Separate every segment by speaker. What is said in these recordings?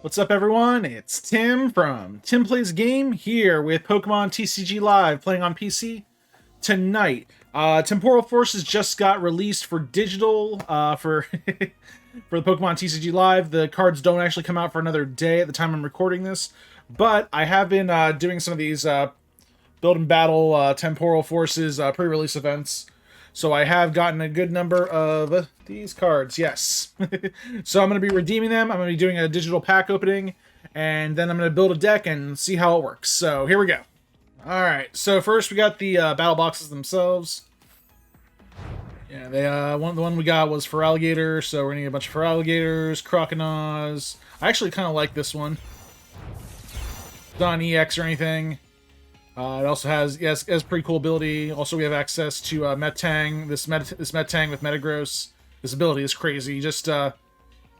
Speaker 1: What's up, everyone? It's Tim from TimPlaysAGame here with Pokemon TCG Live playing on PC tonight. Temporal Forces just got released for digital for for the Pokemon TCG Live. The cards don't actually come out for another day at the time I'm recording this, but I have been doing some of these build and battle Temporal Forces pre-release events. So I have gotten a good number of these cards, yes. So I'm going to be redeeming them. I'm going to be doing a digital pack opening, and then I'm going to build a deck and see how it works. So here we go. Alright, so first we got the battle boxes themselves. Yeah, the one we got was for alligator, so we're going to get a bunch of for alligators, crocodiles. I actually kind of like this one. It's not an EX or anything. It also has, yes, it has pretty cool ability. Also, we have access to Metang, this Metang with Metagross. This ability is crazy. Just look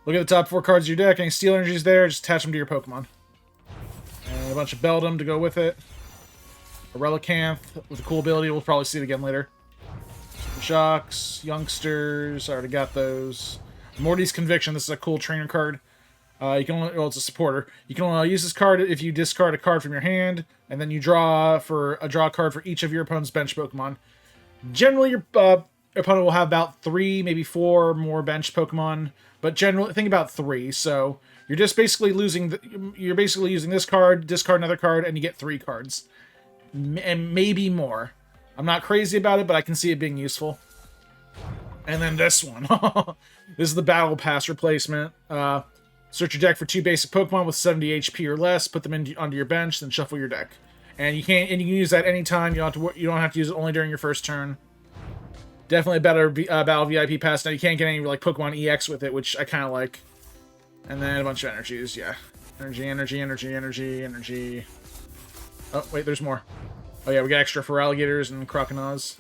Speaker 1: at the top 4 cards of your deck. Any steel energies there, just attach them to your Pokemon. And a bunch of Beldum to go with it. A Relicanth with a cool ability. We'll probably see it again later. Super Shocks, Youngsters. I already got those. Morty's Conviction. This is a cool trainer card. You can only, well, it's a supporter. You can only use this card if you discard a card from your hand, and then you draw a card for each of your opponent's bench Pokemon. Generally, your opponent will have about 3, maybe 4 more bench Pokemon, but generally think about 3. So you're just basically you're basically using this card, discard another card, and you get 3 cards, and maybe more. I'm not crazy about it, but I can see it being useful. And then this one, this is the Battle Pass replacement. Search your deck for 2 basic Pokemon with 70 HP or less. Put them onto your bench, then shuffle your deck. And you can use that anytime. You don't have to use it only during your first turn. Definitely a better Battle VIP pass. Now you can't get any like Pokemon EX with it, which I kind of like. And then a bunch of energies. Yeah, energy. Oh wait, there's more. Oh yeah, we got extra for alligators and crocodiles.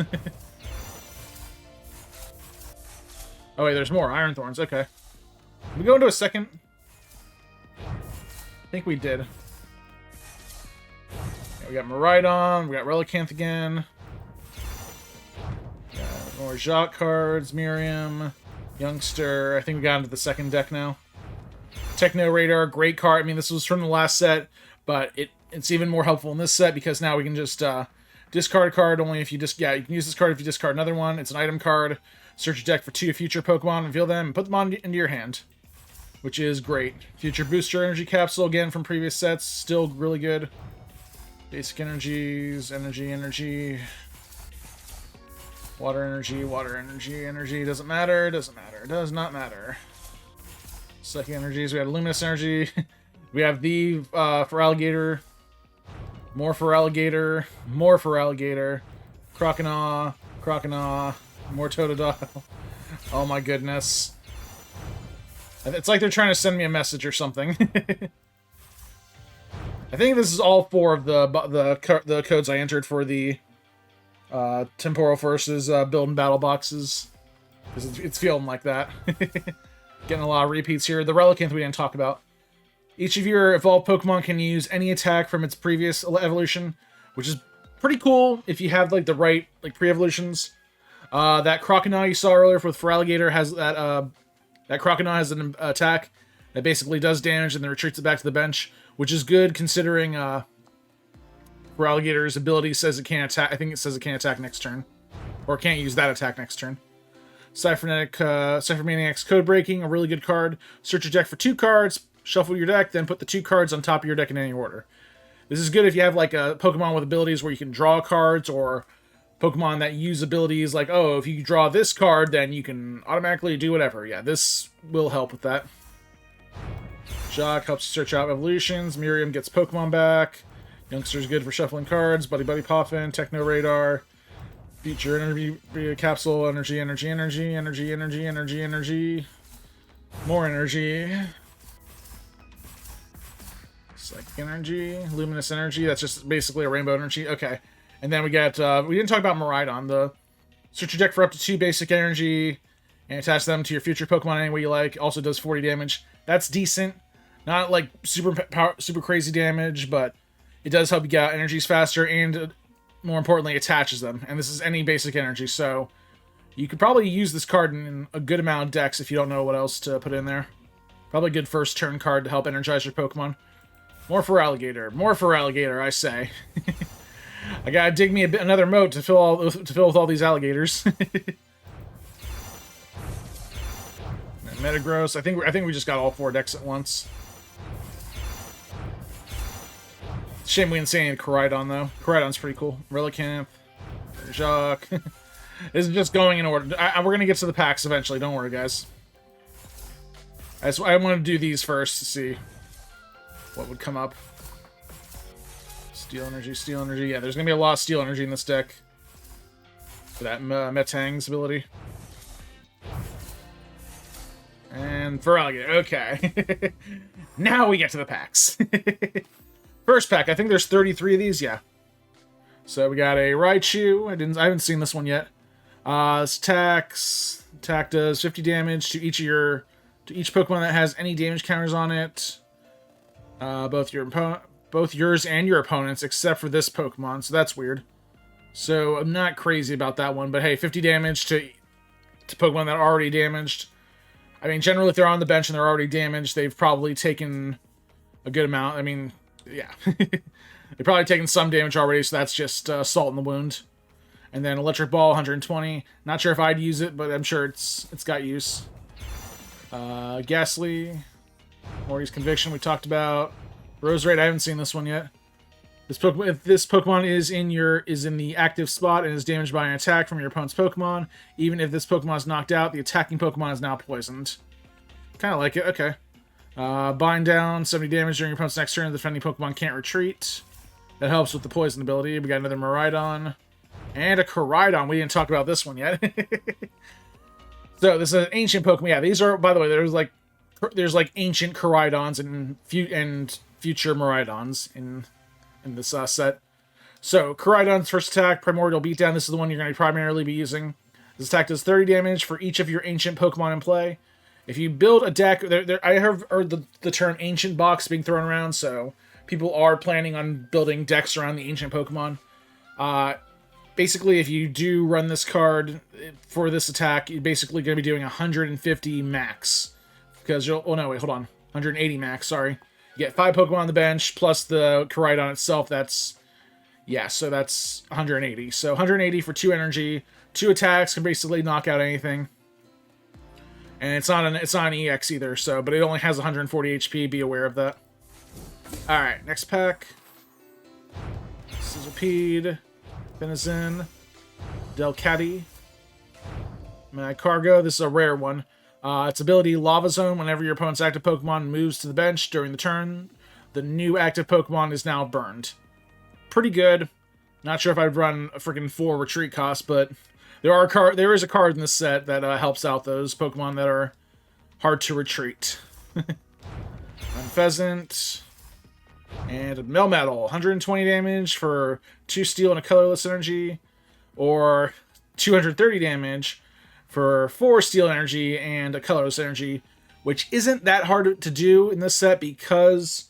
Speaker 1: Oh wait, there's more Iron Thorns. Okay, we go into a second. I think we did. Yeah, we got Miraidon, we got Relicanth again. Got more Jacques cards, Miriam, Youngster. I think we got into the second deck now. Techno Radar, great card. I mean, this was from the last set, but it's even more helpful in this set because now we can just discard a card only if you you can use this card if you discard another one. It's an item card. Search your deck for 2 future Pokemon, reveal them, and put them into your hand. Which is great. Future Booster Energy Capsule, again from previous sets, still really good. Basic energies, energy. Water energy, doesn't matter, does not matter. Psychic energies, we have Luminous Energy. We have the for alligator. More for alligator. Croconaw, more Totodile. Oh my goodness. It's like they're trying to send me a message or something. I think this is all 4 of the codes I entered for the Temporal Forces build and battle boxes. Because it's feeling like that. Getting a lot of repeats here. The Relicanth we didn't talk about. Each of your evolved Pokemon can use any attack from its previous evolution, which is pretty cool if you have like the right pre-evolutions. That Crocodile you saw earlier with Feraligatr has that Crocodile has an attack that basically does damage and then retreats it back to the bench, which is good considering Feraligatr's ability says it can't attack. I think it says it can't attack next turn, or can't use that attack next turn. Cyphermaniac's Code Breaking, a really good card. Search your deck for 2 cards, shuffle your deck, then put the 2 cards on top of your deck in any order. This is good if you have like a Pokemon with abilities where you can draw cards, or Pokemon that use abilities like, oh, if you draw this card, then you can automatically do whatever. Yeah, this will help with that. Jacques helps you search out evolutions. Miriam gets Pokemon back. Youngster's good for shuffling cards. Buddy Poffin, Techno Radar. Future Energy Capsule, energy. More energy. Psychic Energy. Luminous Energy. That's just basically a Rainbow Energy. Okay. And then we got, we didn't talk about Miraidon. The search your deck for up to 2 basic energy and attach them to your future Pokemon any way you like. Also does 40 damage. That's decent. Not like super crazy damage, but it does help you get out energies faster and, more importantly, attaches them. And this is any basic energy, so you could probably use this card in a good amount of decks if you don't know what else to put in there. Probably a good first turn card to help energize your Pokemon. More for alligator. More for alligator, I say. I gotta dig me another moat to fill with all these alligators. Metagross. I think we just got all 4 decks at once. Shame we didn't see any Koraidon though. Koraidon's pretty cool. Relicanth, Jacques. This is just going in order. We're gonna get to the packs eventually. Don't worry, guys. I want to do these first to see what would come up. Steel energy, steel energy. Yeah, there's gonna be a lot of steel energy in this deck for that Metang's ability. And for alligator. Okay. Now we get to the packs. First pack. I think there's 33 of these. Yeah. So we got a Raichu. I haven't seen this one yet. This attacks. Attack does 50 damage to each Pokemon that has any damage counters on it. Both yours and your opponents, except for this Pokemon. So that's weird. So I'm not crazy about that one, but hey, 50 damage to Pokemon that are already damaged. I mean, generally, if they're on the bench and they're already damaged, they've probably taken a good amount. I mean, yeah. They've probably taken some damage already, so that's just salt in the wound. And then Electric Ball, 120. Not sure if I'd use it, but I'm sure it's got use. Ghastly. Morty's Conviction, we talked about. Roserade, I haven't seen this one yet. If this Pokemon is in the active spot and is damaged by an attack from your opponent's Pokemon, even if this Pokemon is knocked out, the attacking Pokemon is now poisoned. Kind of like it. Okay. Bind down, 70 damage during your opponent's next turn. The defending Pokemon can't retreat. That helps with the poison ability. We got another Miraidon. And a Koraidon. We didn't talk about this one yet. So this is an ancient Pokemon. Yeah, these are, by the way, there's like ancient Koraidons and future Miraidons in this set. So, Koraidon's first attack, Primordial Beatdown. This is the one you're going to primarily be using. This attack does 30 damage for each of your ancient Pokemon in play. If you build a deck, I have heard the term Ancient Box being thrown around, so people are planning on building decks around the ancient Pokemon. Basically, if you do run this card for this attack, you're basically going to be doing 150 max. Because you'll... Oh, no, wait, hold on. 180 max, sorry. You get 5 Pokemon on the bench, plus the Koraidon itself, that's... Yeah, so that's 180. So 180 for 2 energy. 2 attacks can basically knock out anything. And it's not an EX either, so... But it only has 140 HP, be aware of that. Alright, next pack. Sizzlepede. Venison. Delcatty. Cargo, this is a rare one. Its ability, Lava Zone. Whenever your opponent's active Pokemon moves to the bench during the turn, the new active Pokemon is now burned. Pretty good. Not sure if I'd run a freaking 4 retreat cost, but there is a card in this set that helps out those Pokemon that are hard to retreat. Pheasant. And a Melmetal. 120 damage for 2 steel and a colorless energy. Or 230 damage for 4 steel energy and a colorless energy, which isn't that hard to do in this set because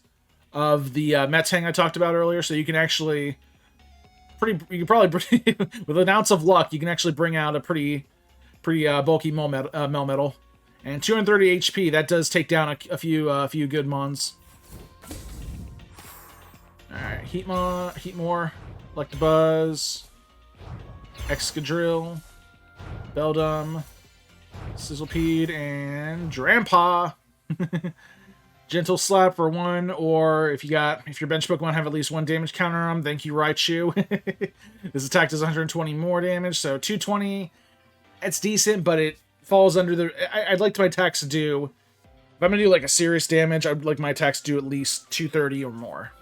Speaker 1: of the Metang I talked about earlier. So you can actually with an ounce of luck, you can actually bring out a pretty bulky Melmetal. And 230 HP, that does take down a few good mons. Alright, Heatmore, Electabuzz, Excadrill, Beldum, Sizzlepede, and Drampa. Gentle Slap for 1, or if your bench Pokemon have at least 1 damage counter on them, thank you, Raichu. This attack does 120 more damage, so 220. It's decent, but it falls under the... I'd like my attacks to do... If I'm going to do like a serious damage, I'd like my attacks to do at least 230 or more.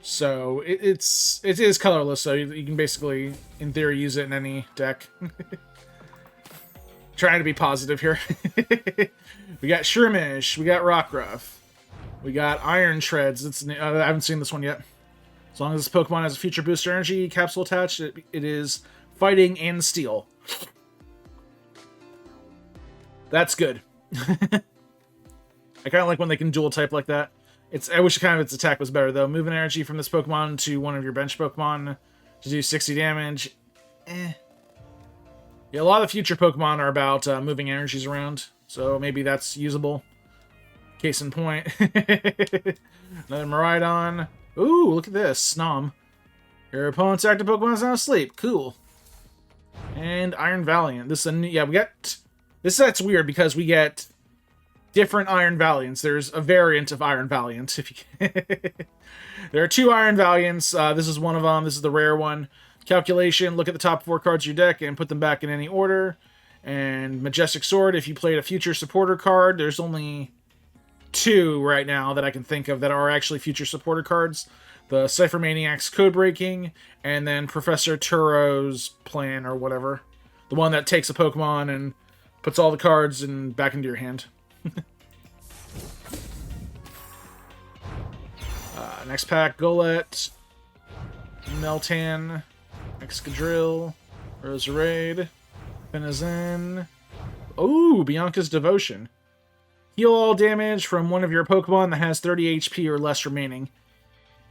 Speaker 1: So it is colorless, so you can basically, in theory, use it in any deck. Trying to be positive here. We got Shroomish, we got Rockruff, we got Iron Treads. I haven't seen this one yet. As long as this Pokemon has a future booster energy capsule attached, it is fighting and steel. That's good. I kind of like when they can dual type like that. I wish its attack was better, though. Moving energy from this Pokemon to one of your bench Pokemon to do 60 damage. Yeah, a lot of future Pokemon are about moving energies around, so maybe that's usable. Case in point. Another Miraidon. Ooh, look at this. Snom. Your opponent's active Pokemon is now asleep. Cool. And Iron Valiant. This is a new... Yeah, we got... This set's weird because we get different Iron Valiants. There's a variant of Iron Valiant. If you There are 2 Iron Valiants. This is one of them. This is the rare one. Calculation. Look at the top 4 cards of your deck and put them back in any order. And Majestic Sword. If you played a future supporter card, there's only 2 right now that I can think of that are actually future supporter cards. The Cypher Maniac's Code Breaking, and then Professor Turo's Plan, or whatever. The one that takes a Pokemon and puts all the cards back into your hand. Next pack, Golett, Meltan, Excadrill, Roserade, Finizen. Ooh, Bianca's Devotion. Heal all damage from one of your Pokemon that has 30 HP or less remaining.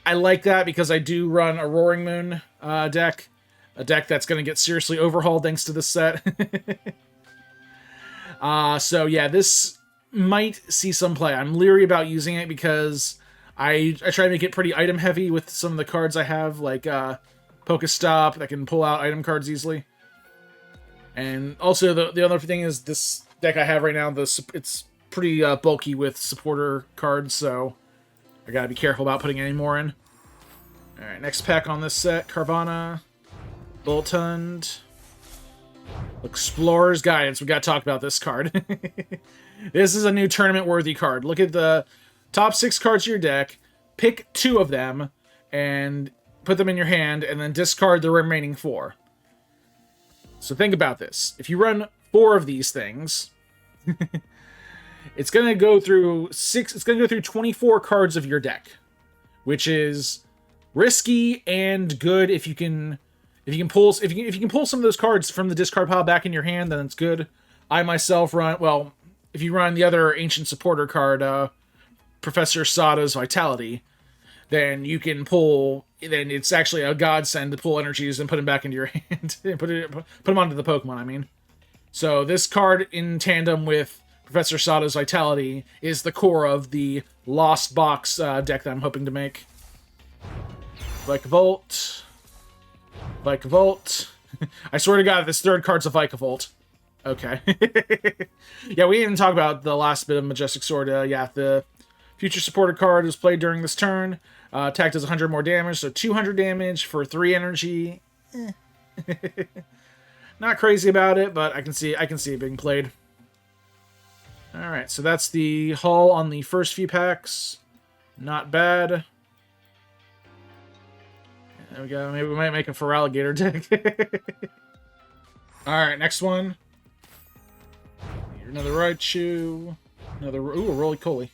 Speaker 1: I like that because I do run a Roaring Moon deck. A deck that's going to get seriously overhauled thanks to this set. So yeah, this might see some play. I'm leery about using it because I try to make it pretty item heavy with some of the cards I have, like Pokestop that can pull out item cards easily. And also the other thing is this deck I have right now, it's pretty bulky with supporter cards, so I gotta be careful about putting any more in. Alright, next pack on this set, Carvana, Boltund, Explorer's Guidance. We gotta talk about this card. This is a new tournament-worthy card. Look at the top 6 cards of your deck, pick 2 of them, and put them in your hand, and then discard the remaining 4. So think about this. If you run 4 of these things, it's gonna go through 24 cards of your deck, which is risky and good if you can pull some of those cards from the discard pile back in your hand, then it's good. I myself run, well, if you run the other ancient supporter card, Professor Sada's Vitality, then you can pull. Then it's actually a godsend to pull energies and put them back into your hand and put them onto the Pokemon. I mean, so this card in tandem with Professor Sada's Vitality is the core of the Lost Box deck that I'm hoping to make. Vikavolt. I swear to God, this third card's a Vikavolt. Okay. Yeah, we didn't talk about the last bit of Majestic Sword. Yeah, the future supporter card is played during this turn. Attack does 100 more damage, so 200 damage for 3 energy. Not crazy about it, but I can see it being played. Alright, so that's the haul on the first few packs. Not bad. There we go. Maybe we might make a Feraligatr deck. Alright, next one. Another Raichu. Another... Ooh, a Roly-Poly.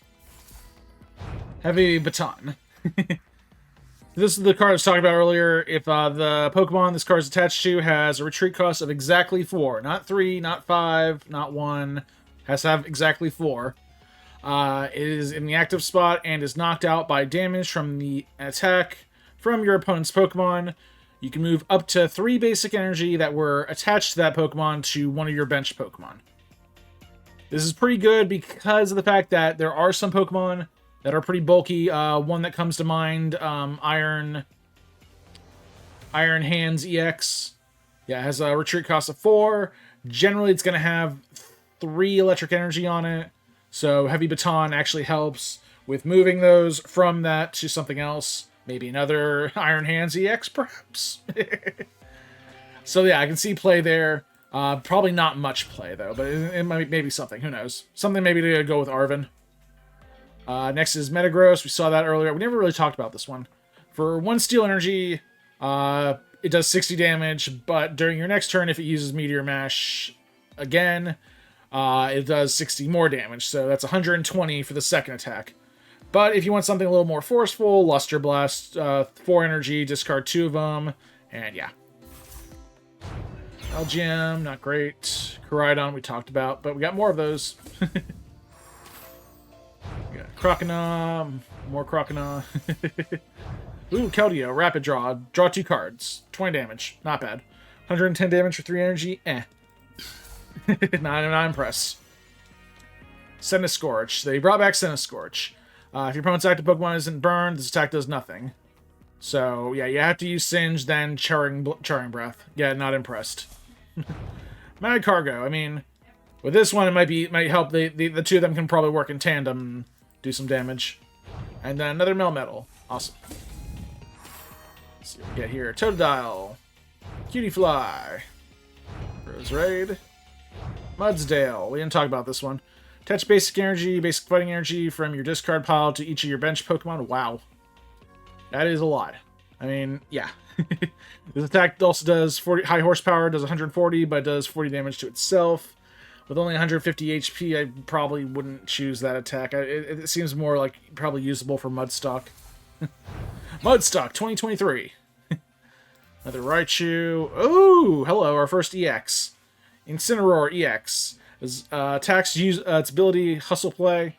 Speaker 1: Heavy Baton. This is the card I was talking about earlier. If the Pokemon this card is attached to has a retreat cost of exactly 4. Not 3, not 5, not 1. Has to have exactly 4. It is in the active spot and is knocked out by damage from the attack from your opponent's Pokemon. You can move up to 3 basic energy that were attached to that Pokemon to one of your bench Pokemon. This is pretty good because of the fact that there are some Pokemon that are pretty bulky. One that comes to mind, Iron Hands EX. Yeah, it has a retreat cost of 4. Generally, it's going to have 3 electric energy on it. So Heavy Baton actually helps with moving those from that to something else. Maybe another Iron Hands EX, perhaps. So yeah, I can see play there. Probably not much play, though, but it might maybe something. Who knows? Something maybe to go with Arven. Next is Metagross. We saw that earlier. We never really talked about this one. For 1 steel energy, it does 60 damage, but during your next turn, if it uses Meteor Mash again, it does 60 more damage. So that's 120 for the second attack. But if you want something a little more forceful, Luster Blast, 4 energy, discard 2 of them, and yeah. Algem, not great. Koraidon, we talked about, but we got more of those. We got Croconaw, more Croconaw. Ooh, Keldeo, Rapid Draw. Draw 2 cards. 20 damage. Not bad. 110 damage for 3 energy. Not impressed. Scorch. They brought back Scorch. If your opponent's active Pokemon isn't burned, this attack does nothing. So, yeah, you have to use Singe, then Charring Breath. Yeah, not impressed. Mad Cargo. I mean, with this one, it might help. The two of them can probably work in tandem and do some damage. And then another Melmetal. Awesome. Let's see what we get here. Totodile. Cutie Fly. Rose Raid. Mudsdale. We didn't talk about this one. Attach basic fighting energy from your discard pile to each of your bench Pokemon. Wow. That is a lot. I mean, yeah. This attack also does 40 high horsepower, does 140, but does 40 damage to itself. With only 150 HP, I probably wouldn't choose that attack. It seems more like probably usable for Mudstock. Mudstock 2023. Another Raichu. Oh, hello, our first EX. Incineroar EX. Attacks use its ability Hustle Play.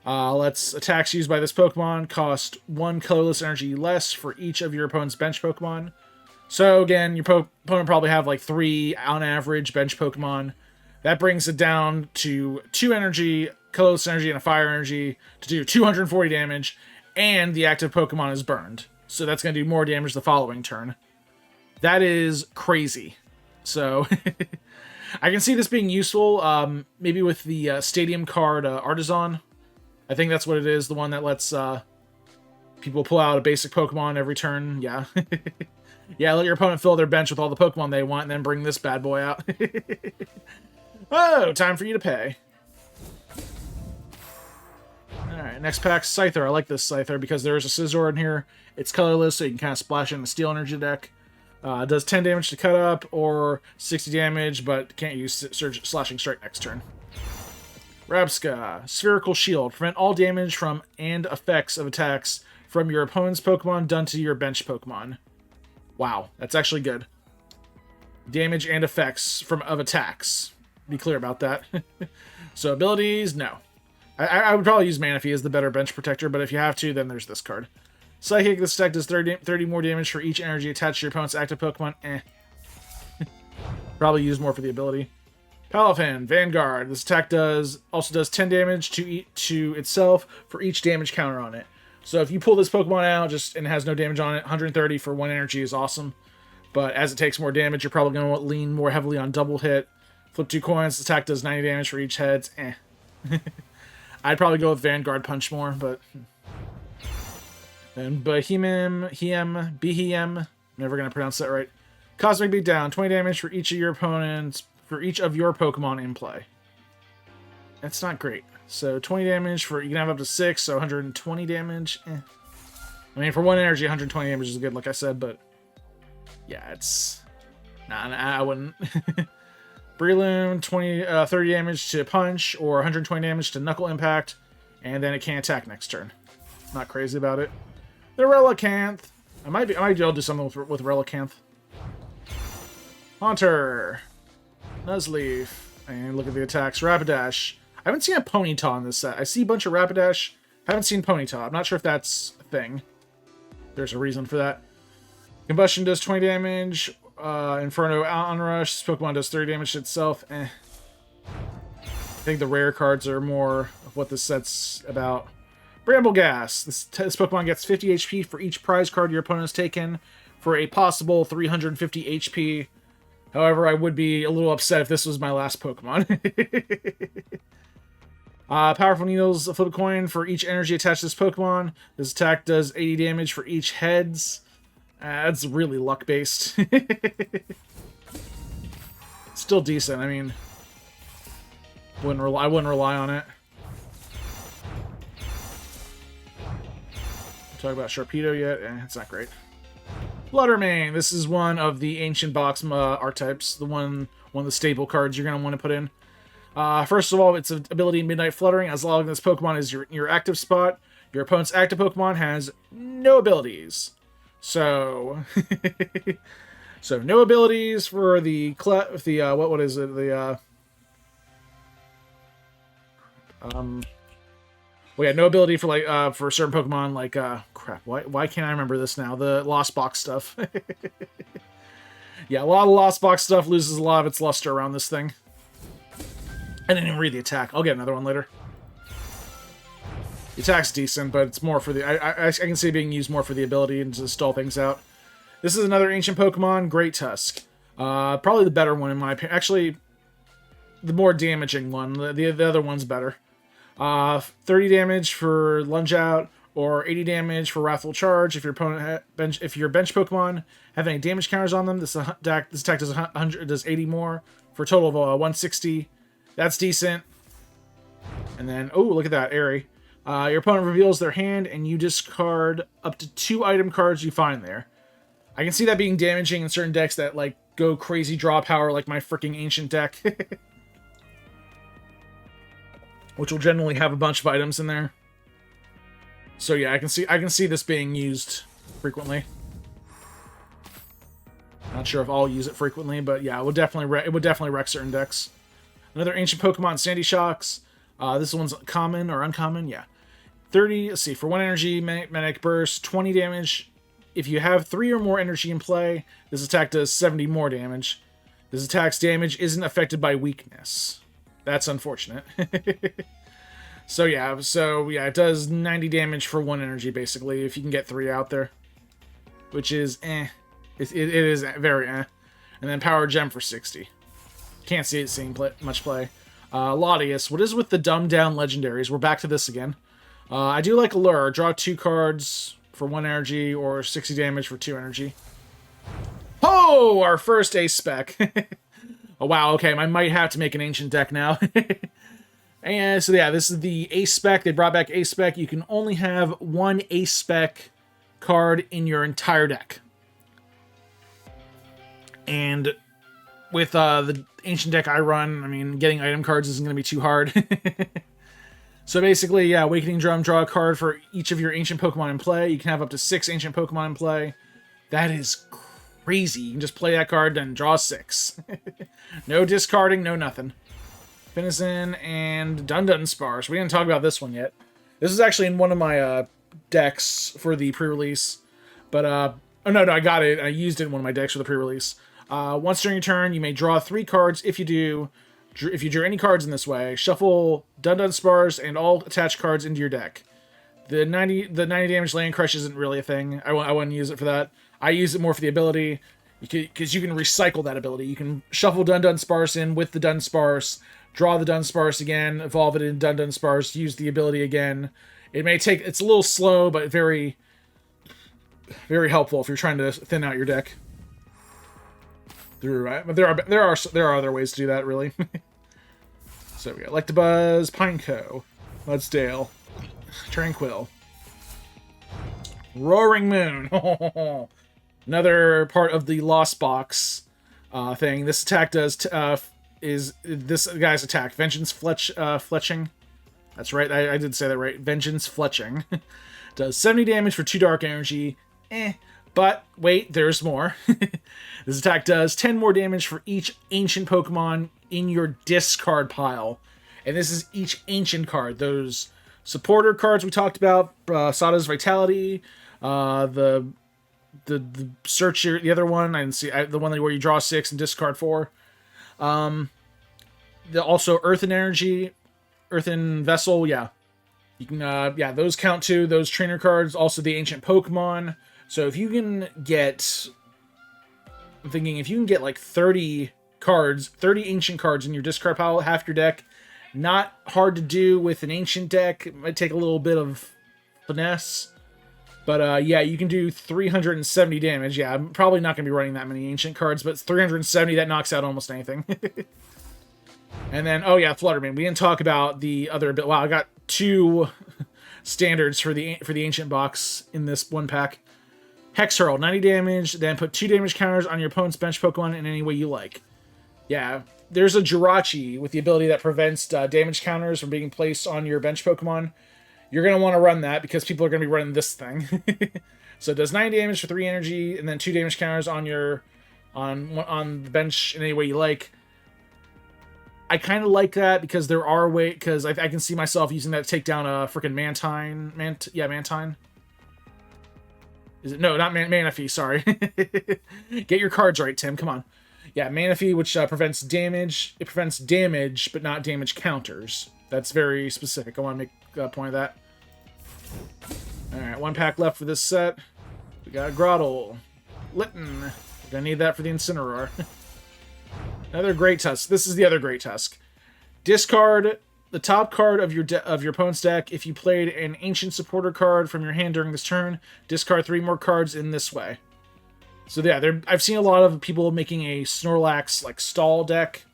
Speaker 1: Lets attacks used by this Pokemon cost 1 colorless energy less for each of your opponent's bench Pokemon. So again, your opponent probably have like 3 on average bench Pokemon. That brings it down to 2 energy, colorless energy, and a fire energy to do 240 damage, and the active Pokemon is burned. So that's going to do more damage the following turn. That is crazy. So I can see this being useful, maybe with the Stadium card Artisan. I think that's what it is, the one that lets people pull out a basic Pokemon every turn. Yeah. Yeah, let your opponent fill their bench with all the Pokemon they want, and then bring this bad boy out. Oh, time for you to pay. Alright, next pack, Scyther. I like this Scyther because there's a Scizor in here. It's colorless, so you can kind of splash it in the Steel Energy deck. It does 10 damage to cut up, or 60 damage, but can't use Slashing Strike next turn. Rabska. Spherical Shield. Prevent all damage from and effects of attacks from your opponent's Pokemon done to your bench Pokemon. Wow, that's actually good. Damage and effects of attacks. Be clear about that. So abilities, no. I would probably use Manaphy as the better bench protector, but if you have to, then there's this card. Psychic, this deck does 30 more damage for each energy attached to your opponent's active Pokemon. Probably use more for the ability. Palafin, Vanguard. This attack also does 10 damage to itself for each damage counter on it. So if you pull this Pokemon out and it has no damage on it, 130 for 1 energy is awesome. But as it takes more damage, you're probably going to lean more heavily on double hit. Flip 2 coins. This attack does 90 damage for each head. I'd probably go with Vanguard Punch more, but... Then Behem, never going to pronounce that right. Cosmic Beatdown, 20 damage for each of your opponents, for each of your Pokemon in play. That's not great. So 20 damage for, you can have up to 6, so 120 damage. I mean, for 1 energy, 120 damage is good, like I said, but yeah, it's... Nah, I wouldn't. Breloom, 30 damage to Punch, or 120 damage to Knuckle Impact, and then it can't attack next turn. Not crazy about it. The Relicanth. I might be able to do something with Relicanth. Haunter. Nuzleaf. And look at the attacks. Rapidash. I haven't seen a Ponyta in this set. I see a bunch of Rapidash. Haven't seen Ponyta. I'm not sure if that's a thing. There's a reason for that. Combustion does 20 damage. Inferno Onrush. This Pokemon does 30 damage to itself. I think the rare cards are more of what this set's about. Bramblegas. This Pokemon gets 50 HP for each prize card your opponent has taken for a possible 350 HP. However, I would be a little upset if this was my last Pokemon. Powerful Needles, flip a coin for each energy attached to this Pokemon. This attack does 80 damage for each heads. That's really luck-based. Still decent, I mean... I wouldn't rely on it. Talk about Sharpedo yet? It's not great. Fluttermane. This is one of the Ancient Box archetypes. One of the staple cards you're going to want to put in. First of all, its ability Midnight Fluttering. As long as this Pokemon is your active spot, your opponent's active Pokemon has no abilities. So, so no abilities for what is it? Well, yeah, no ability for for certain Pokemon like crap. Why can't I remember this now? The Lost Box stuff. Yeah, a lot of Lost Box stuff loses a lot of its luster around this thing. I didn't even read the attack. I'll get another one later. The attack's decent, but it's more for the... I can see it being used more for the ability and to stall things out. This is another ancient Pokemon, Great Tusk. Probably the better one in my opinion. Actually, the more damaging one. The other one's better. 30 damage for Lunge Out, or 80 damage for Wrathful Charge if your opponent if your bench Pokemon have any damage counters on them. This attack does 100, does 80 more for a total of 160. That's decent. And then, oh, look at that, Airy. Your opponent reveals their hand, and you discard up to 2 item cards you find there. I can see that being damaging in certain decks that, like, go crazy draw power, like my freaking Ancient deck. Which will generally have a bunch of items in there. So yeah, I can see this being used frequently. Not sure if I'll use it frequently, but yeah, it would definitely wreck certain decks. Another ancient Pokemon, Sandy Shocks. This one's common or uncommon, yeah. 30, let's see, for 1 energy, Magnetic Burst, 20 damage. If you have 3 or more energy in play, this attack does 70 more damage. This attack's damage isn't affected by weakness. That's unfortunate. So yeah, it does 90 damage for 1 energy, basically, if you can get 3 out there. Which is, eh. It is very eh. And then Power Gem for 60. Can't see it seeing much play. Latias, what is with the dumbed down legendaries? We're back to this again. I do like Allure. Draw 2 cards for 1 energy, or 60 damage for 2 energy. Oh, our first ace spec. Oh wow, okay, I might have to make an ancient deck now. And so yeah, this is the ace spec. They brought back ace spec. You can only have 1 ace spec card in your entire deck. And with the ancient deck I run, I mean, getting item cards isn't going to be too hard. So basically, yeah, Awakening Drum, draw a card for each of your ancient Pokemon in play. You can have up to 6 ancient Pokemon in play. That is crazy. You can just play that card and draw 6. No discarding, no nothing. Finizen and Dun Spars. We didn't talk about this one yet. This is actually in one of my decks for the pre-release. But, oh no, I got it. I used it in one of my decks for the pre-release. Once during your turn, you may draw 3 cards. If you drew any cards in this way, shuffle Dun Spars and all attached cards into your deck. The 90 damage Land Crush isn't really a thing. I wouldn't use it for that. I use it more for the ability, because you can recycle that ability. You can shuffle Dun Spars in with the Dun Spars, draw the Dun Spars again, evolve it in Dun Spars, use the ability again. It's a little slow, but very, very helpful if you're trying to thin out your deck. But there are other ways to do that, really. So we got Electabuzz, Pineco, Mudsdale, Tranquil, Roaring Moon. Another part of the Lost Box thing. This attack is this guy's attack. Vengeance Fletching. That's right, I did say that right. Vengeance Fletching. Does 70 damage for 2 dark energy. But wait, there's more. This attack does 10 more damage for each ancient Pokemon in your discard pile. And this is each ancient card. Those supporter cards we talked about, Sada's Vitality, the Searcher, the other one, I didn't see, the one where you draw 6 and discard 4. Also Earthen Energy, Earthen Vessel, yeah. You can, yeah, those count too. Those trainer cards, also the ancient Pokemon. So if you can get, I'm thinking if you can get like 30 cards, 30 ancient cards in your discard pile, half your deck, not hard to do with an ancient deck. It might take a little bit of finesse. But yeah, you can do 370 damage. Yeah, I'm probably not going to be running that many ancient cards, but 370, that knocks out almost anything. And then, oh yeah, Flutterman. We didn't talk about the other bit. Wow, I got 2 standards for the ancient box in this one pack. Hex Hurl, 90 damage, then put 2 damage counters on your opponent's bench Pokemon in any way you like. Yeah, there's a Jirachi with the ability that prevents damage counters from being placed on your bench Pokemon. You're going to want to run that because people are going to be running this thing. So it does 9 damage for 3 energy, and then 2 damage counters on your on the bench in any way you like. I kind of like that because there are ways, because I can see myself using that to take down a freaking Mantine. Mantine. Is it? No, not Manaphy, sorry. Get your cards right, Tim, come on. Yeah, Manaphy, which prevents damage. It prevents damage, but not damage counters. That's very specific. I want to make a point of that. Alright, 1 pack left for this set. We got Grottle. Litten. We're gonna need that for the Incineroar. Another Great Tusk. This is the other Great Tusk. Discard the top card of your opponent's deck. If you played an Ancient Supporter card from your hand during this turn, discard 3 more cards in this way. So yeah, I've seen a lot of people making a Snorlax like stall deck.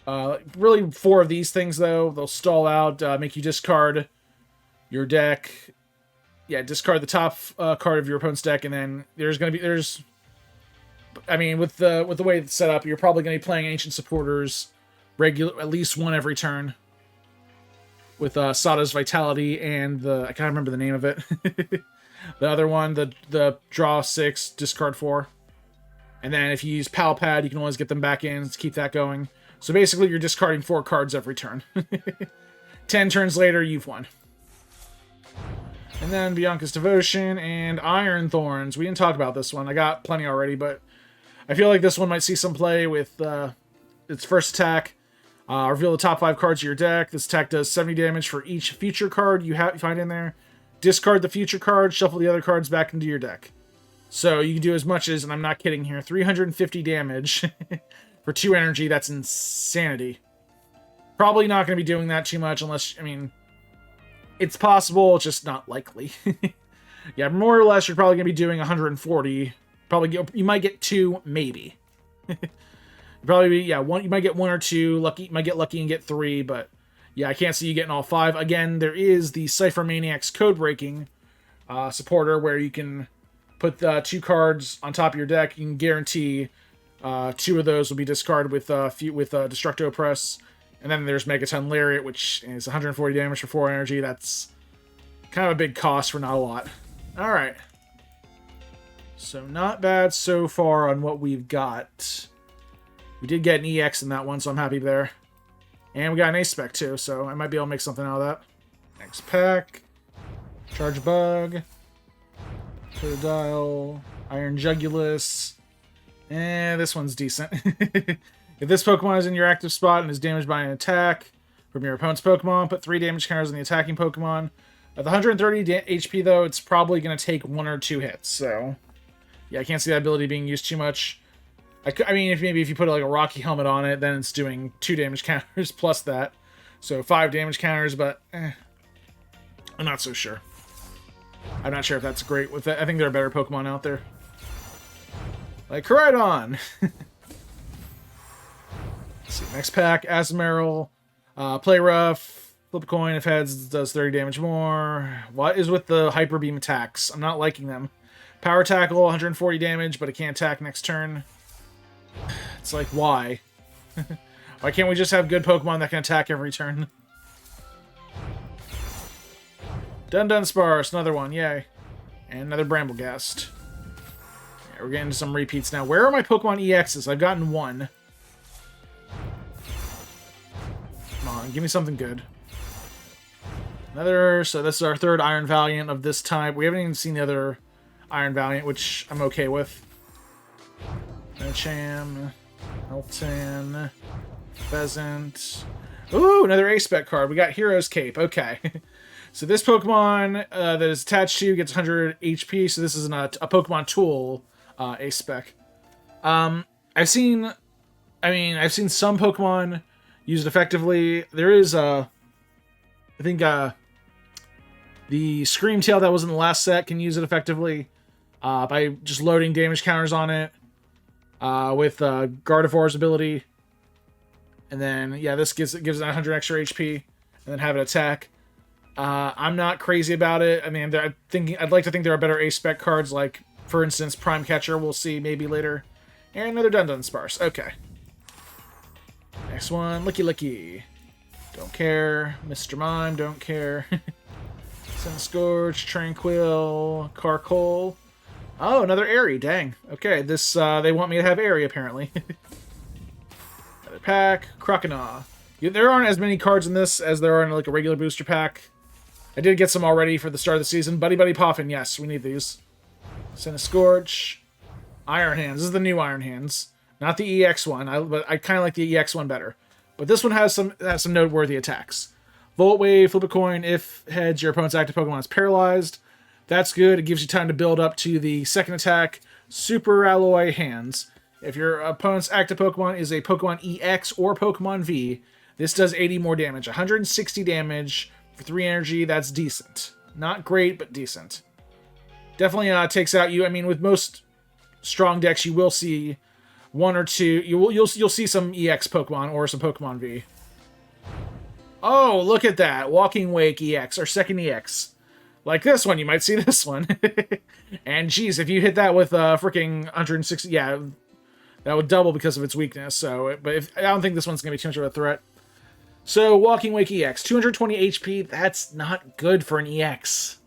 Speaker 1: Really 4 of these things though. They'll stall out, make you discard your deck. Yeah, discard the top card of your opponent's deck, and then I mean, with the way it's set up, you're probably going to be playing Ancient Supporters at least 1 every turn. With Sada's Vitality and I can't remember the name of it. The other one, the draw 6, discard 4. And then if you use Pal Pad, you can always get them back in to keep that going. So basically, you're discarding 4 cards every turn. 10 turns later, you've won. And then Bianca's Devotion and Iron Thorns. We didn't talk about this one. I got plenty already, but I feel like this one might see some play with its first attack. Reveal the top 5 cards of your deck. This attack does 70 damage for each future card you find in there. Discard the future card, shuffle the other cards back into your deck. So you can do as much as, and I'm not kidding here, 350 damage for 2 energy. That's insanity. Probably not going to be doing that too much unless, I mean, it's possible, it's just not likely. Yeah, more or less, you're probably going to be doing 140. You might get 2, maybe. Probably, yeah, you might get 1 or 2. You might get lucky and get 3, but yeah, I can't see you getting all 5. Again, there is the Cypher Maniac's Code Breaking supporter where you can put 2 cards on top of your deck. You can guarantee 2 of those will be discarded with Destructo Press. And then there's Megaton Lariat, which is 140 damage for 4 energy. That's kind of a big cost for not a lot. Alright. So not bad so far on what we've got. We did get an EX in that one, so I'm happy there. And we got an Ace Spec too, so I might be able to make something out of that. Next pack. Charge Bug. Totodile. Iron Jugulus. This one's decent. If this Pokemon is in your active spot and is damaged by an attack from your opponent's Pokemon, put 3 damage counters on the attacking Pokemon. At the 130 HP, though, it's probably going to take 1 or 2 hits, so yeah, I can't see that ability being used too much. I mean, if you put like a Rocky Helmet on it, then it's doing 2 damage counters plus that. So 5 damage counters, but I'm not so sure. I'm not sure if that's great with it. I think there are better Pokemon out there. Like Koraidon! Let's see, next pack, Azumarill. Play rough. Flip a coin. If heads, it does 30 damage more. What is with the Hyper Beam attacks? I'm not liking them. Power Tackle, 140 damage, but it can't attack next turn. It's like, why? Why can't we just have good Pokemon that can attack every turn? Dunsparce, another one, yay. And another Brambleghast. Yeah, we're getting to some repeats now. Where are my Pokemon EXs? I've gotten 1. Come on, give me something good. Another, so this is our 3rd Iron Valiant of this type. We haven't even seen the other Iron Valiant, which I'm okay with. Cham, Elton, Pheasant. Ooh, another Ace Spec card. We got Hero's Cape. Okay. So this Pokemon that is attached to you gets 100 HP. So this is a Pokemon Tool Ace Spec. I've seen some Pokemon use it effectively. There is I think the Screamtail that was in the last set can use it effectively by just loading damage counters on it. With Gardevoir's ability. And then, yeah, this gives it 100 extra HP. And then have it attack. I'm not crazy about it. I mean, I'd like to think there are better Ace Spec cards, like, for instance, Prime Catcher. We'll see maybe later. And another Dunsparce. Okay. Next one, Licky. Don't care. Mr. Mime, don't care. Sunscorch, Tranquil, Carkol. Oh, another Airy, dang. Okay, this, they want me to have Airy, apparently. Another pack, Croconaw. There aren't as many cards in this as there are in, like, a regular booster pack. I did get some already for the start of the season. Buddy Buddy Poffin, yes, we need these. Scorch. Iron Hands, this is the new Iron Hands. Not the EX one, but I kind of like the EX one better. But this one has some noteworthy attacks. Volt Wave, flip a coin. If heads, your opponent's active Pokemon is paralyzed. That's good. It gives you time to build up to the second attack, Super Alloy Hands. If your opponent's active Pokemon is a Pokemon EX or Pokemon V, this does 80 more damage. 160 damage for 3 energy. That's decent. Not great, but decent. Definitely takes out you. I mean, with most strong decks, you will see one or two. You'll see some EX Pokemon or some Pokemon V. Oh, look at that. Walking Wake EX, or second EX. Like this one, you might see this one. And geez, if you hit that with freaking 160, yeah, that would double because of its weakness. So, but I don't think this one's going to be too much of a threat. So, Walking Wake EX, 220 HP, that's not good for an EX.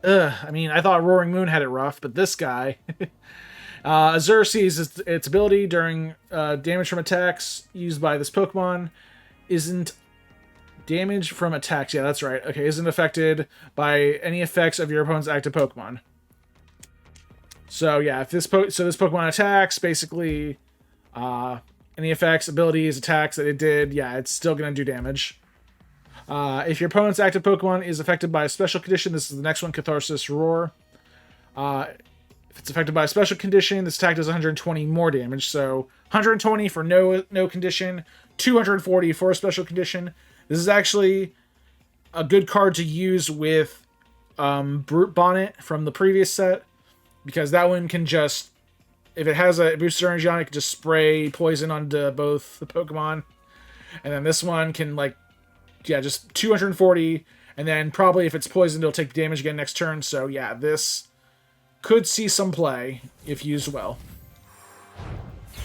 Speaker 1: Ugh, I mean, I thought Roaring Moon had it rough, but this guy... Azure sees its ability during damage from attacks used by this Pokemon isn't... Damage from attacks, yeah, that's right. Okay, isn't affected by any effects of your opponent's active Pokemon. So yeah, if this this Pokemon attacks, basically, any effects, abilities, attacks that it did, yeah, it's still gonna do damage. If your opponent's active Pokemon is affected by a special condition, this is the next one, Catharsis Roar. If it's affected by a special condition, this attack does 120 more damage. So 120 for no condition, 240 for a special condition. This is actually a good card to use with Brute Bonnet from the previous set, because that one can just, if it has a booster energy on it, can just spray poison onto both the Pokemon. And then this one can, like, yeah, just 240, and then probably if it's poisoned, it'll take damage again next turn. So yeah, this could see some play if used well.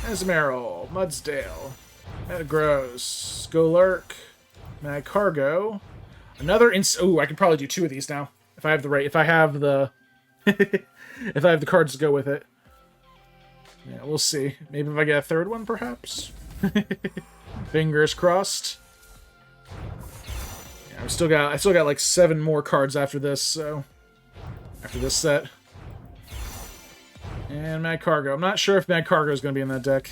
Speaker 1: Esmeralda, Mudsdale, Metagross, Golurk, Magcargo, another I could probably do 2 of these now if I have the if I have the if I have the cards to go with it. Yeah, we'll see. Maybe if I get a third one, perhaps. Fingers crossed. Yeah, I still got like 7 more cards after this, so after this set. And Magcargo. I'm not sure if Magcargo is going to be in that deck.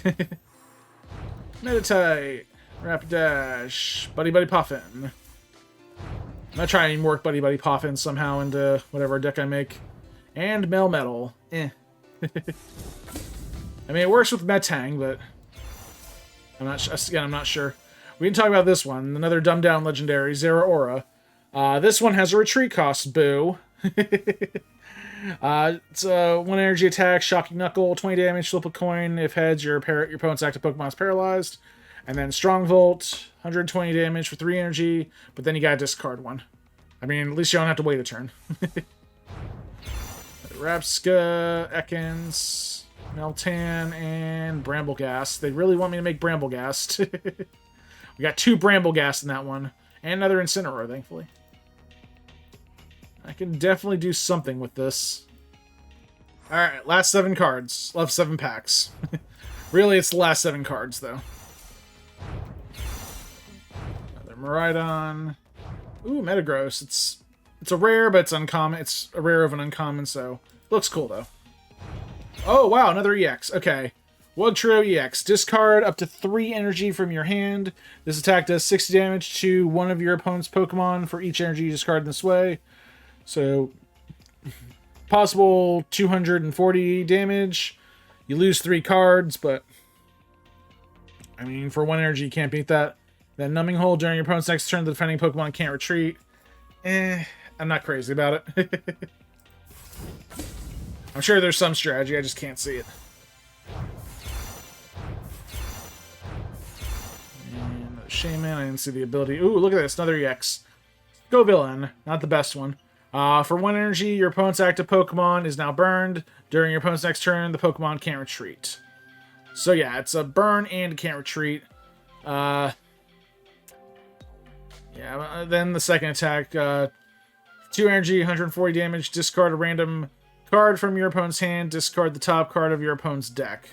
Speaker 1: Meditite. Rapidash. Buddy Buddy Poffin. I'm not trying to work Buddy Buddy Poffin somehow into whatever deck I make. And Melmetal. I mean, it works with Metang, but I'm not sure. We can talk about this one. Another dumbed down legendary, Zeraora. This one has a retreat cost, boo. It's a 1 energy attack, Shocking Knuckle, 20 damage, flip a coin. If heads, your opponent's active Pokemon is paralyzed. And then Strong Volt, 120 damage for 3 energy, but then you gotta discard one. I mean, at least you don't have to wait a turn. Rapska, Ekans, Meltan, and Brambleghast. They really want me to make Brambleghast. We got 2 Brambleghast in that one. And another Incineroar, thankfully. I can definitely do something with this. Alright, last 7 cards. Love 7 packs. Really, it's the last 7 cards, though. Another Miraidon. Ooh, Metagross. It's a rare, but it's uncommon. It's a rare of an uncommon, so looks cool, though. Oh, wow, another EX. Okay. Wugtrio EX. Discard up to 3 energy from your hand. This attack does 60 damage to one of your opponent's Pokemon for each energy you discard in this way. So, possible 240 damage. You lose 3 cards, but I mean, for 1 energy, you can't beat that. Then Numbing Hole during your opponent's next turn, the defending Pokemon can't retreat. I'm not crazy about it. I'm sure there's some strategy, I just can't see it. And Shaman, I didn't see the ability. Ooh, look at this, another EX. Go Villain, not the best one. For 1 energy, your opponent's active Pokemon is now burned. During your opponent's next turn, the Pokemon can't retreat. So yeah, it's a burn and can't retreat. Yeah, then the second attack, 2 energy, 140 damage, discard a random card from your opponent's hand, discard the top card of your opponent's deck.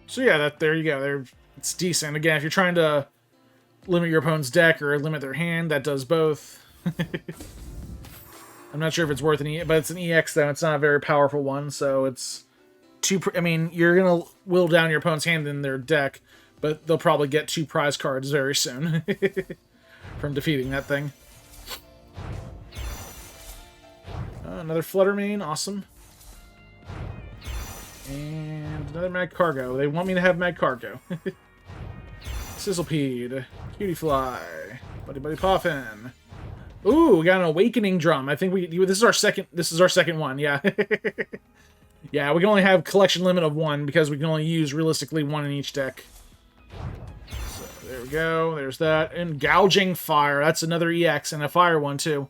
Speaker 1: So yeah, there you go. It's decent. Again, if you're trying to limit your opponent's deck or limit their hand, that does both. I'm not sure if it's worth an but it's an EX though. It's not a very powerful one, so it's too. I mean, you're gonna whittle down your opponent's hand in their deck, But they'll probably get 2 prize cards very soon from defeating that thing. Another Fluttermane, awesome. And another Magcargo. They want me to have Magcargo. Sizzlepede, Cutiefly, Buddy Buddy Poffin. Ooh, we got an Awakening Drum. I think this is our second one, yeah. Yeah, we can only have collection limit of 1 because we can only use realistically 1 in each deck. So there we go. There's that. And Gouging Fire. That's another EX and a fire one too.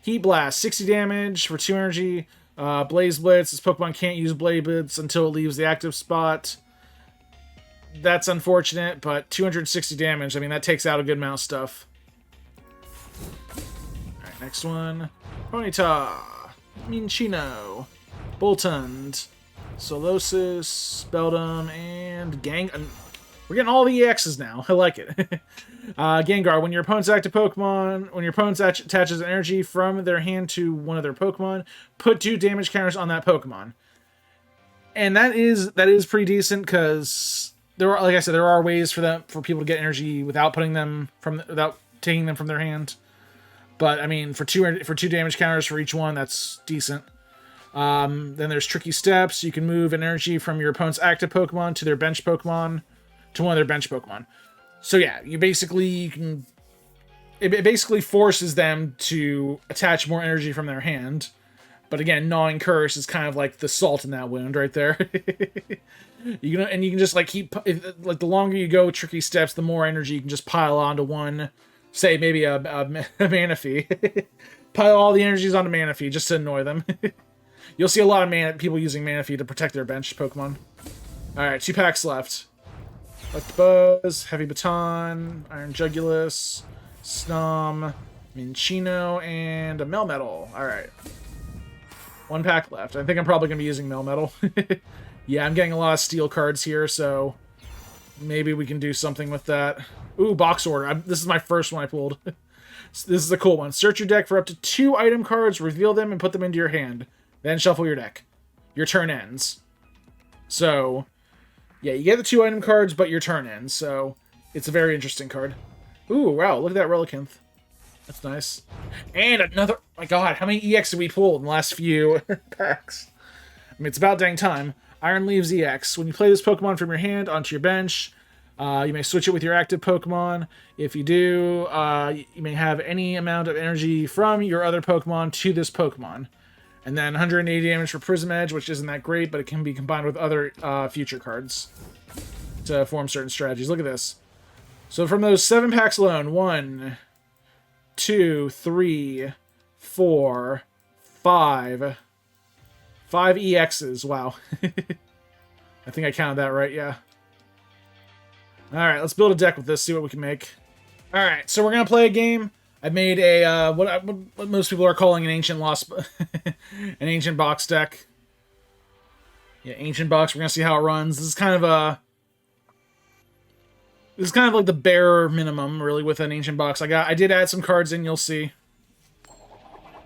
Speaker 1: Heat Blast, 60 damage for 2 energy. Blaze Blitz. This Pokemon can't use Blaze Blitz until it leaves the active spot. That's unfortunate, but 260 damage. I mean, that takes out a good amount of stuff. Alright, next one. Ponyta, Minchino, Boltund, Solosis, Beldum, and Gang. We're getting all the EXs now. I like it. Gengar. When your opponent's active Pokemon, when your opponent attaches energy from their hand to one of their Pokemon, put 2 damage counters on that Pokemon. And that is pretty decent because there are, like I said, there are ways for people to get energy without taking them from their hand. But I mean, for 2 damage counters for each one, that's decent. Then there's Tricky Steps. You can move energy from your opponent's active Pokemon to their bench Pokemon, to one of their bench Pokemon. So yeah, it basically forces them to attach more energy from their hand. But again, Gnawing Curse is kind of like the salt in that wound right there. You can just like the longer you go Tricky Steps, the more energy you can just pile onto one. Say maybe a Manaphy. Pile all the energies onto Manaphy just to annoy them. You'll see a lot of people using Manaphy to protect their bench Pokemon. Alright, 2 packs left. Electabuzz, Heavy Baton, Iron Jugulus, Snom, Minchino, and a Melmetal. Alright. 1 pack left. I think I'm probably going to be using Melmetal. Yeah, I'm getting a lot of steel cards here, so maybe we can do something with that. Ooh, Box Order. This is my first one I pulled. This is a cool one. Search your deck for up to 2 item cards, reveal them, and put them into your hand. Then shuffle your deck. Your turn ends. So, yeah, you get the 2 item cards, but your turn ends. So, it's a very interesting card. Ooh, wow, look at that Relicanth. That's nice. And another... My god, how many EX did we pull in the last few packs? I mean, it's about dang time. Iron Leaves EX. When you play this Pokemon from your hand onto your bench, you may switch it with your active Pokemon. If you do, you may have any amount of energy from your other Pokemon to this Pokemon. And then 180 damage for Prism Edge, which isn't that great, but it can be combined with other future cards to form certain strategies. Look at this. So from those 7 packs alone, 1, 2, 3, 4, 5. 5 EXs. Wow. I think I counted that right, yeah. Alright, let's build a deck with this, see what we can make. Alright, so we're going to play a game. I made a, what most people are calling an Ancient Lost... an Ancient Box deck. Yeah, Ancient Box, we're going to see how it runs. This is kind of like the bare minimum, really, with an Ancient Box. I did add some cards in, you'll see.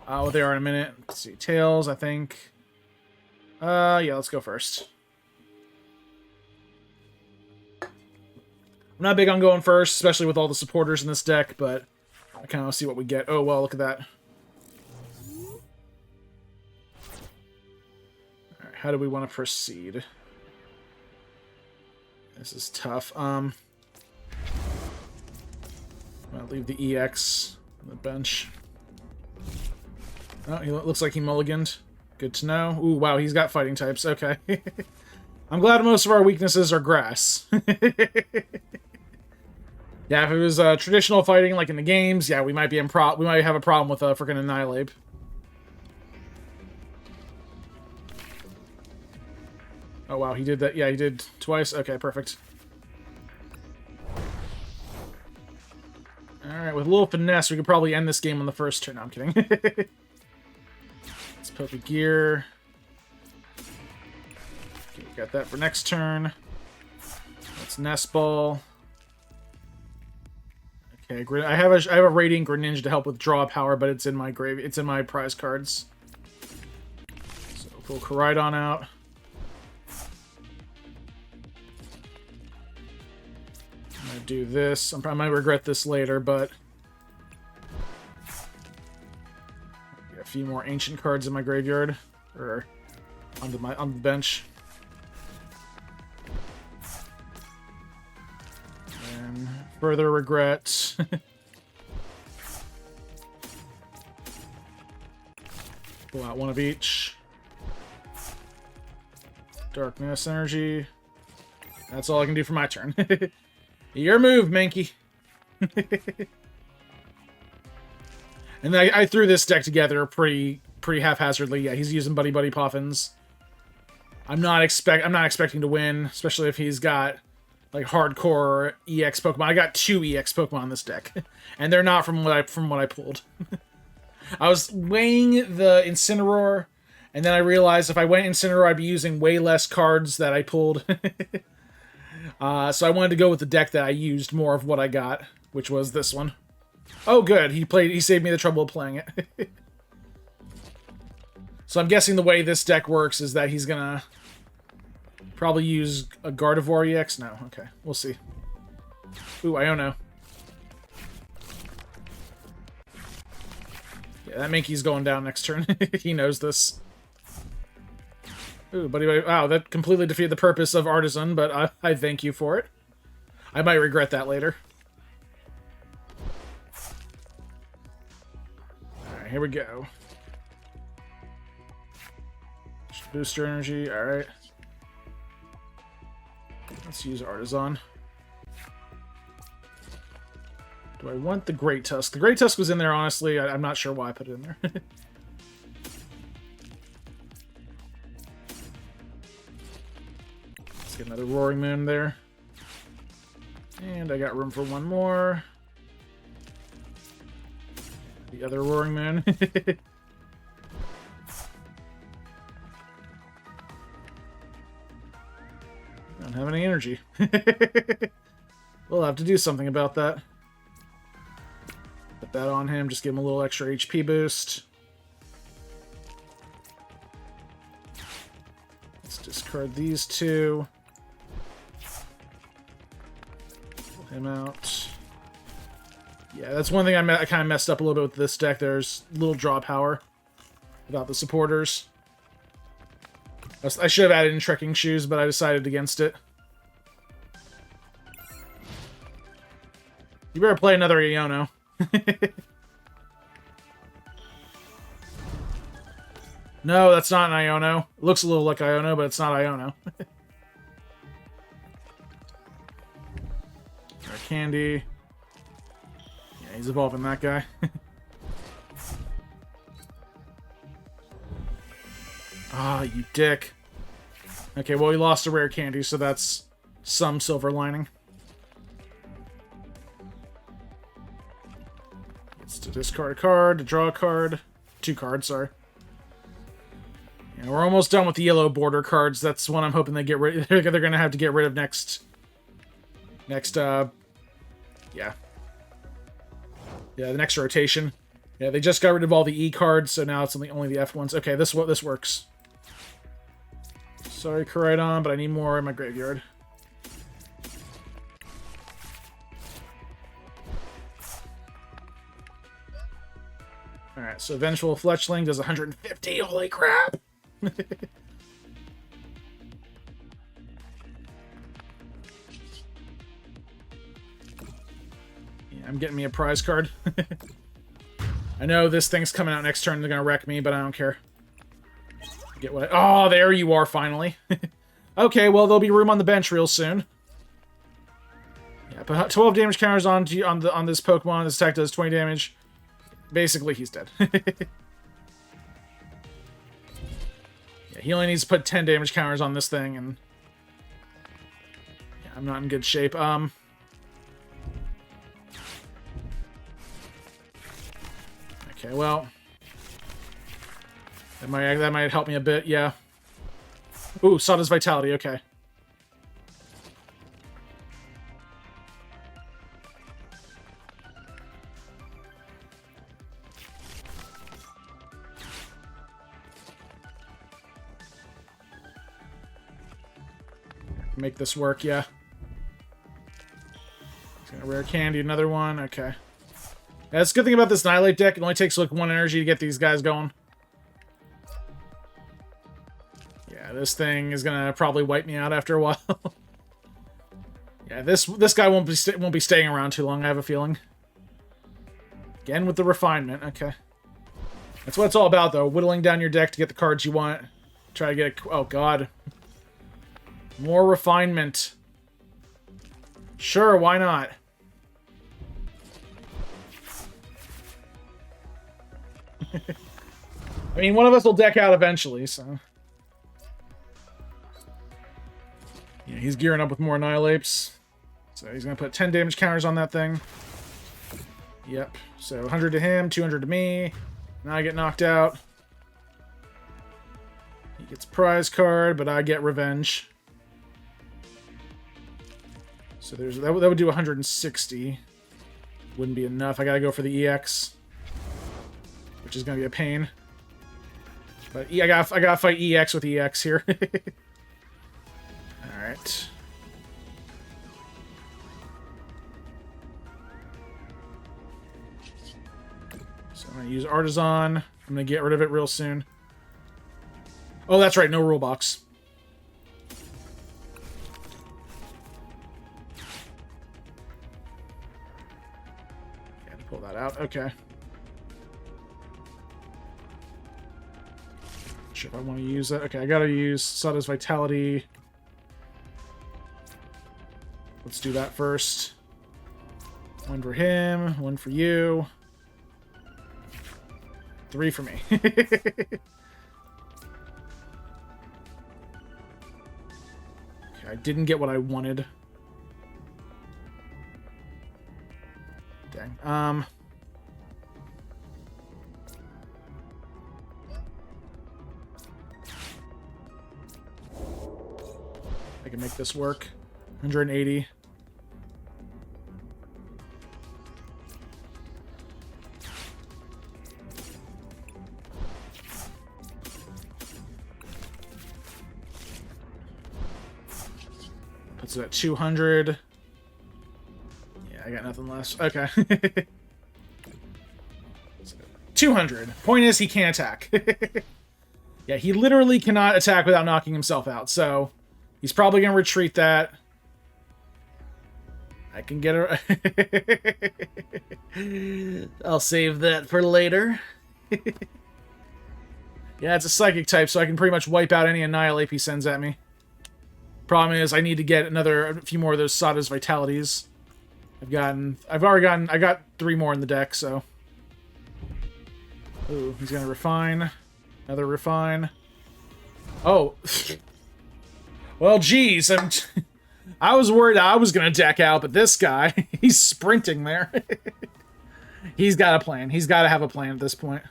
Speaker 1: What they are in a minute. Let's see, Tails, I think. Yeah, let's go first. I'm not big on going first, especially with all the supporters in this deck, but I kind of want to see what we get. Oh, well, look at that. Alright, how do we want to proceed? This is tough. I'll leave the EX on the bench. Oh, he looks like he mulliganed. Good to know. Ooh, wow, he's got fighting types. Okay. I'm glad most of our weaknesses are grass. Yeah, if it was traditional fighting like in the games, yeah, we might have a problem with freaking Annihilate. Oh wow, he did that. Yeah, he did twice. Okay, perfect. All right, with a little finesse, we could probably end this game on the first turn. No, I'm kidding. Let's Poke Gear. Okay, got that for next turn. Let's Nest Ball. Okay, I have a Radiant Greninja to help with draw power, but it's in my it's in my prize cards. So pull Koraidon out. do this. I might regret this later, but got a few more ancient cards in my graveyard, or on the bench. And further regret. Pull out one of each. Darkness energy. That's all I can do for my turn. Your move, Mankey. And I threw this deck together pretty haphazardly. Yeah, he's using Buddy Buddy Poffins. I'm not expecting to win, especially if he's got like hardcore EX Pokemon. I got 2 EX Pokemon in this deck, and they're not from what I pulled. I was weighing the Incineroar, and then I realized if I went Incineroar, I'd be using way less cards that I pulled. So I wanted to go with the deck that I used more of what I got, which was this one. Oh, good. He saved me the trouble of playing it. So I'm guessing the way this deck works is that he's gonna probably use a Gardevoir EX. No, okay, we'll see. Ooh, Iono. Yeah, that Mankey's going down next turn. He knows this. Ooh, buddy, wow, that completely defeated the purpose of Artisan, but I thank you for it. I might regret that later. Alright, here we go. Booster energy, alright. Let's use Artisan. Do I want the Great Tusk? The Great Tusk was in there, honestly. I'm not sure why I put it in there. Let's get another Roaring Moon there. And I got room for one more. The other Roaring Moon. Don't have any energy. We'll have to do something about that. Put that on him, just give him a little extra HP boost. Let's discard these 2. Pull him out. Yeah, that's one thing I kind of messed up a little bit with this deck. There's little draw power without the supporters. I should have added in Trekking Shoes, but I decided against it. You better play another Iono. No, that's not an Iono. It looks a little like Iono, but it's not Iono. Candy. Yeah, he's evolving that guy. Ah, you dick. Okay, well, he lost a rare candy, so that's some silver lining. It's to discard a card, to draw a card. 2 cards, sorry. Yeah, we're almost done with the yellow border cards. That's one I'm hoping they get rid. They're going to have to get rid of next. Yeah. Yeah, the next rotation. Yeah, they just got rid of all the E cards, so now it's only the F ones. Okay, this works. Sorry, Koraidon, but I need more in my graveyard. Alright, so Vengeful Fletchling does 150. Holy crap! Yeah, I'm getting me a prize card. I know this thing's coming out next turn. They're going to wreck me, but I don't care. Get what oh, there you are, finally. Okay, well, there'll be room on the bench real soon. Yeah, but 12 damage counters on this Pokemon. This attack does 20 damage. Basically, he's dead. Yeah, he only needs to put 10 damage counters on this thing, and yeah, I'm not in good shape. Okay, well, that might help me a bit. Yeah. Ooh, Sawdust Vitality. Okay. Make this work, yeah. rare candy, another one. Okay. Yeah, that's the good thing about this Annihilate deck. It only takes like 1 energy to get these guys going. Yeah, this thing is gonna probably wipe me out after a while. Yeah, this guy won't be staying around too long, I have a feeling. Again with the refinement, okay. That's what it's all about, though. Whittling down your deck to get the cards you want. Try to get a... Oh, God. More refinement. Sure, why not? I mean, one of us will deck out eventually, so... Yeah, he's gearing up with more Annihilapes. So he's going to put 10 damage counters on that thing. Yep. So 100 to him, 200 to me. Now I get knocked out. He gets a prize card, but I get revenge. So there's that would do 160. Wouldn't be enough. I gotta go for the EX, which is gonna be a pain. But I gotta fight EX with EX here. All right. So I'm gonna use Artisan. I'm gonna get rid of it real soon. Oh, that's right. No rule box. Gotta pull that out. Okay. Sure if I want to use that. Okay, I gotta use Sada's Vitality. Let's do that first. 1 for him, 1 for you. 3 for me. Okay, I didn't get what I wanted. Dang. I can make this work. 180. Puts it at 200. Yeah, I got nothing less. Okay. 200. Point is, he can't attack. Yeah, he literally cannot attack without knocking himself out, so he's probably going to retreat that. I can get a... I'll save that for later. Yeah, it's a psychic type, so I can pretty much wipe out any Annihilate he sends at me. Problem is, I need to get a few more of those Sada's Vitalities. I got 3 more in the deck, so. Ooh, he's gonna refine. Another refine. Oh. Well, geez, I was worried I was gonna deck out, but this guy, he's sprinting there. He's got a plan. He's got to have a plan at this point.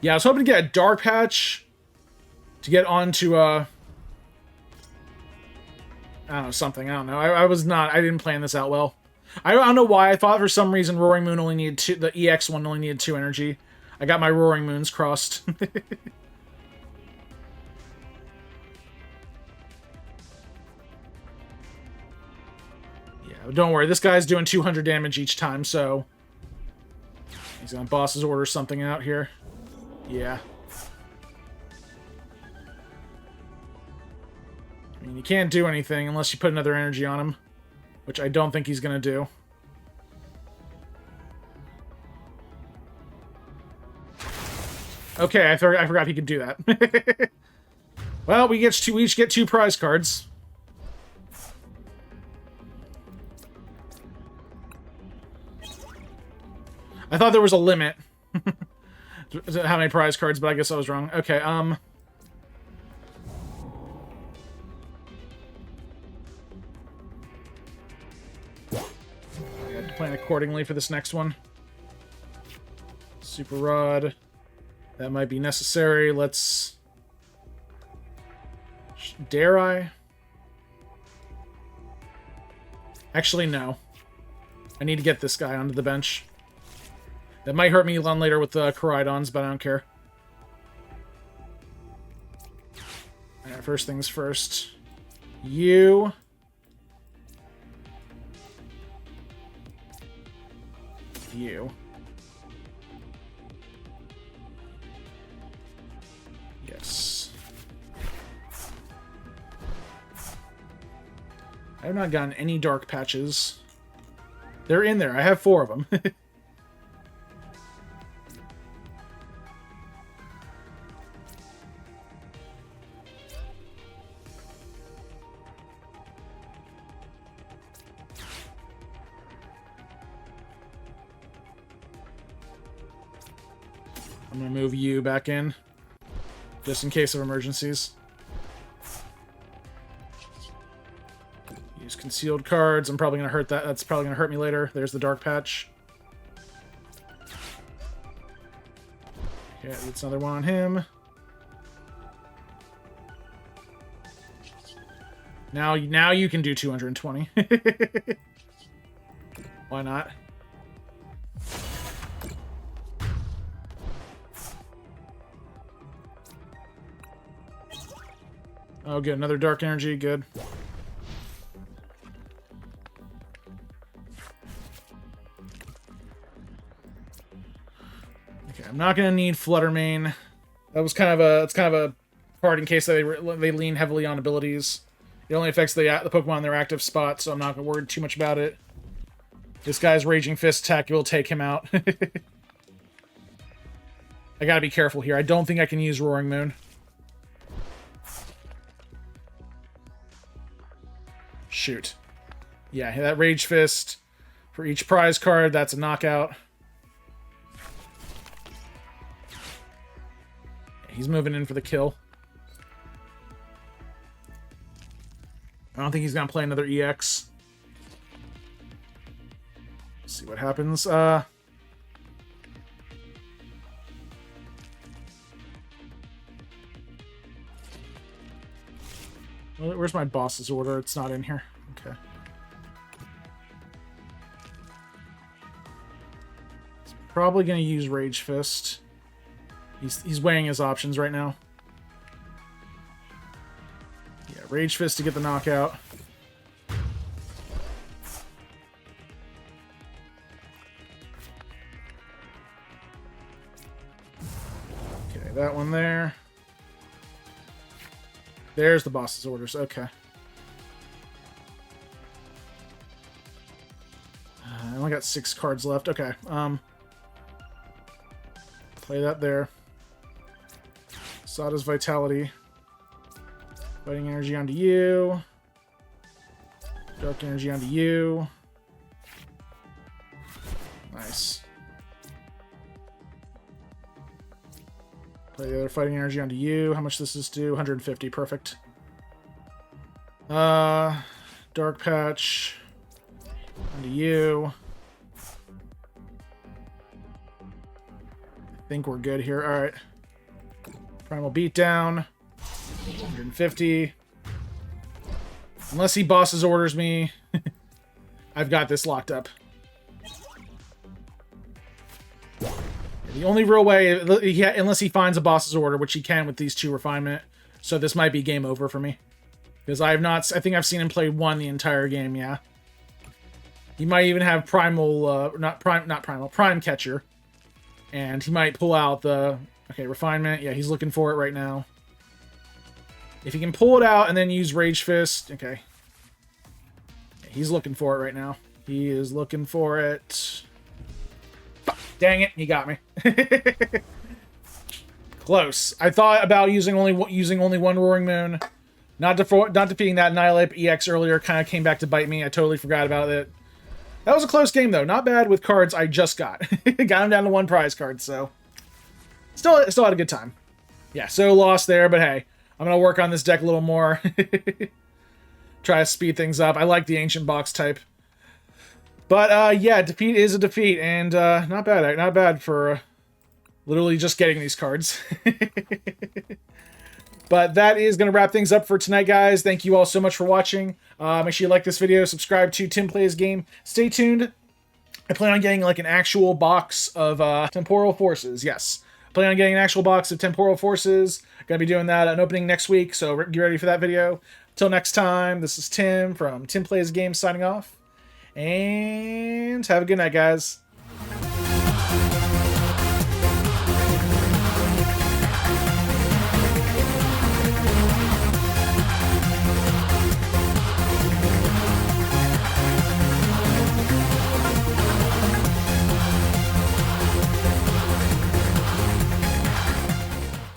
Speaker 1: Yeah, I was hoping to get a Dark Patch to get onto, I don't know, something. I don't know. I didn't plan this out well. I don't know why. I thought for some reason Roaring Moon only needed 2, the EX one only needed 2 energy. I got my Roaring Moons crossed. Yeah, don't worry. This guy's doing 200 damage each time, so he's gonna boss's order something out here. Yeah. I mean, you can't do anything unless you put another energy on him, which I don't think he's gonna do. Okay, I forgot he could do that. Well, we each get 2 prize cards. I thought there was a limit to how many prize cards, but I guess I was wrong. Okay, I had to plan accordingly for this next one. Super Rod. That might be necessary. Let's... Dare I? Actually, no. I need to get this guy onto the bench. That might hurt me on later with the Koraidons, but I don't care. first things first. You. You. Yes. I have not gotten any dark patches. They're in there. I have 4 of them. I'm going to move you back in, just in case of emergencies. Use concealed cards. I'm probably going to hurt that. That's probably going to hurt me later. There's the dark patch. Yeah, that's another one on him. Now you can do 220. Why not? Oh, good. Another dark energy. Good. Okay, I'm not gonna need Fluttermane. That was it's kind of a part in case they lean heavily on abilities. It only affects the Pokemon in their active spot, so I'm not gonna worry too much about it. This guy's Raging Fist attack will take him out. I gotta be careful here. I don't think I can use Roaring Moon. Shoot. Yeah, that Rage Fist for each prize card, that's a knockout. He's moving in for the kill. I don't think he's gonna play another EX. Let's see what happens. Where's my boss's order? It's not in here. Okay. He's probably going to use Rage Fist. He's weighing his options right now. Yeah, Rage Fist to get the knockout. Okay, that one there. There's the boss's orders. Okay. I only got 6 cards left. Okay. Play that there. Sada's Vitality. Fighting Energy onto you. Dark Energy onto you. Nice. Play the other Fighting Energy onto you. How much does this do? 150. Perfect. Dark Patch onto you. I think we're good here. Alright. Primal Beatdown. 150. Unless he bosses orders me. I've got this locked up. The only real way, unless he finds a boss's order, which he can with these 2 refinement, so this might be game over for me. Because I think I've seen him play 1 the entire game, yeah. He might even have Primal, Prime Catcher. And he might pull out the, okay, Refinement, yeah, he's looking for it right now. If he can pull it out and then use Rage Fist, okay. Yeah, he's looking for it right now. He is looking for it. Dang it, he got me. Close. I thought about using only 1 Roaring Moon. Not defeating that Annihilate EX earlier kind of came back to bite me. I totally forgot about it. That was a close game, though. Not bad with cards I just got. Got him down to 1 prize card, so... Still had a good time. Yeah, so lost there, but hey. I'm going to work on this deck a little more. Try to speed things up. I like the Ancient Box type. But, yeah, defeat is a defeat, and not bad for literally just getting these cards. But that is going to wrap things up for tonight, guys. Thank you all so much for watching. Make sure you like this video, subscribe to TimPlaysAGame. Stay tuned. I plan on getting, like, an actual box of Temporal Forces, yes. Plan on getting an actual box of Temporal Forces. Gonna be doing that, an opening next week, so get ready for that video. Till next time, this is Tim from TimPlaysAGame signing off. And have a good night, guys.